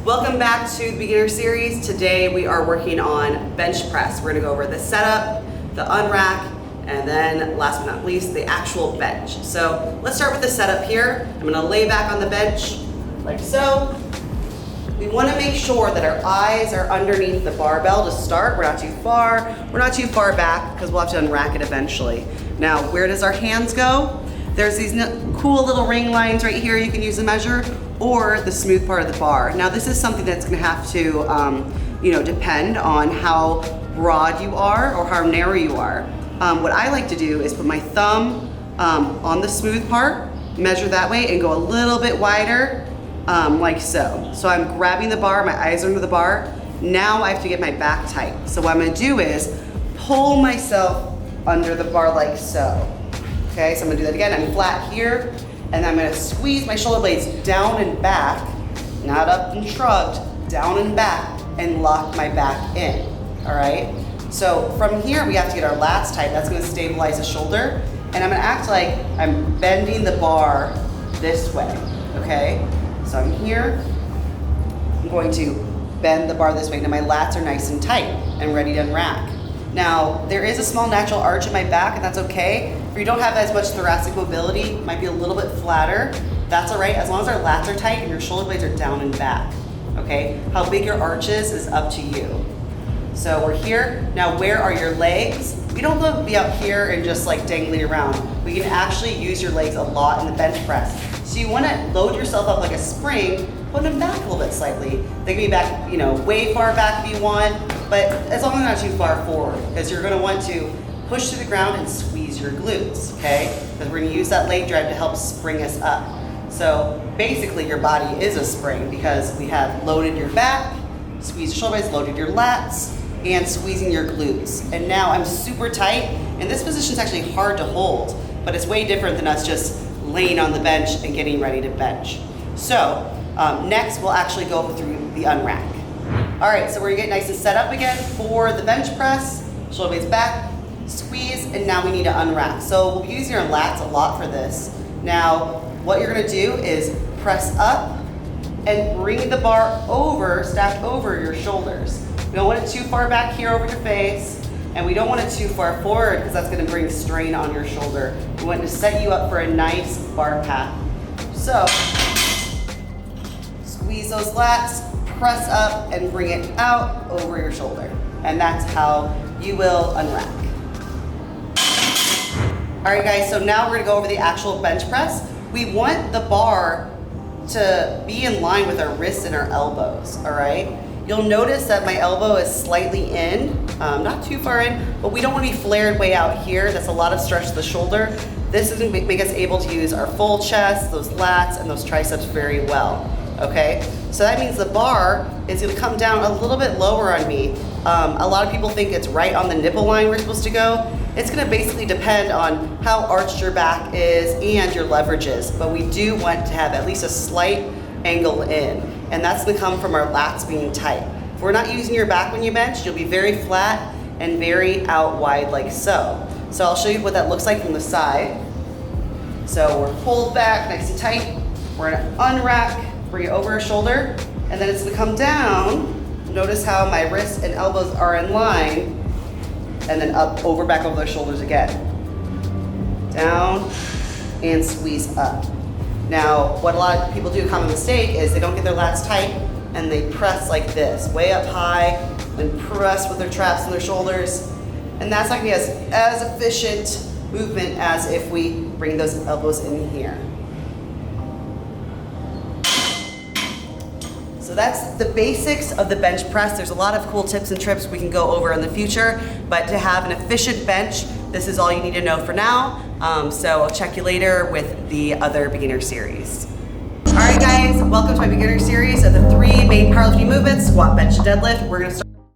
Welcome back to the beginner series. Today we are working on bench press. We're gonna go over the setup, the unrack, and then last but not least, the actual bench. So let's start with the setup here. I'm gonna lay back on the bench like so. We wanna make sure that our eyes are underneath the barbell to start. We're not too far. We're not too far back because we'll have to unrack it eventually. Now, where does our hands go? There's these cool little ring lines right here you can use to measure, or the smooth part of the bar. Now this is something that's gonna have to depend on how broad you are or how narrow you are. What I like to do is put my thumb on the smooth part, measure that way, and go a little bit wider, like so. So I'm grabbing the bar, my eyes are under the bar. Now I have to get my back tight. So what I'm gonna do is pull myself under the bar like so. Okay, so I'm gonna do that again. I'm flat here, and I'm gonna squeeze my shoulder blades down and back, not up and shrugged, down and back, and lock my back in, all right? So from here, we have to get our lats tight. That's gonna stabilize the shoulder, and I'm gonna act like I'm bending the bar this way, okay? So I'm here, I'm going to bend the bar this way. Now my lats are nice and tight and ready to unrack. Now, there is a small natural arch in my back, and that's okay. If you don't have as much thoracic mobility, it might be a little bit flatter, that's all right, as long as our lats are tight and your shoulder blades are down and back, okay? How big your arch is up to you. So we're here. Now, where are your legs? You don't want to be out here and just like dangling around. We can actually use your legs a lot in the bench press. So you want to load yourself up like a spring, put them back a little bit slightly. They can be back, way far back if you want, but as long as they're not too far forward, because you're going to want to push to the ground and squeeze your glutes, okay? Because we're going to use that leg drive to help spring us up. So basically your body is a spring because we have loaded your back, squeezed your shoulder blades, loaded your lats, and squeezing your glutes. And now I'm super tight, and this position is actually hard to hold, but it's way different than us just laying on the bench and getting ready to bench. So next we'll actually go through the unrack. All right, so we're gonna get nice and set up again for the bench press, shoulder blades back, squeeze, and now we need to unrack. So we'll be using our lats a lot for this. Now, what you're gonna do is press up and bring the bar over, stacked over your shoulders. We don't want it too far back here over your face, and we don't want it too far forward because that's gonna bring strain on your shoulder. We want to set you up for a nice bar path. So, squeeze those lats, press up, and bring it out over your shoulder. And that's how you will unrack. All right, guys, so now we're gonna go over the actual bench press. We want the bar to be in line with our wrists and our elbows, all right? You'll notice that my elbow is slightly in, not too far in, but we don't want to be flared way out here. That's a lot of stretch to the shoulder. This is going to make us able to use our full chest, those lats, and those triceps very well, okay? So that means the bar is going to come down a little bit lower on me. A lot of people think it's right on the nipple line we're supposed to go. It's going to basically depend on how arched your back is and your leverage is, but we do want to have at least a slight angle in, and that's going to come from our lats being tight. If we're not using your back when you bench, you'll be very flat and very out wide like so. So I'll show you what that looks like from the side. So we're pulled back nice and tight. We're going to unrack, bring it over our shoulder, and then it's going to come down. Notice how my wrists and elbows are in line, and then up, over, back over those shoulders again. Down and squeeze up. Now, what a lot of people do, a common mistake, is they don't get their lats tight and they press like this, way up high, and press with their traps and their shoulders. And that's not gonna be as efficient movement as if we bring those elbows in here. So that's the basics of the bench press. There's a lot of cool tips and tricks we can go over in the future, but to have an efficient bench, this is all you need to know for now. So I'll check you later with the other beginner series. All right, guys, welcome to my beginner series of the 3 main powerlifting movements: squat, bench, and deadlift. We're gonna start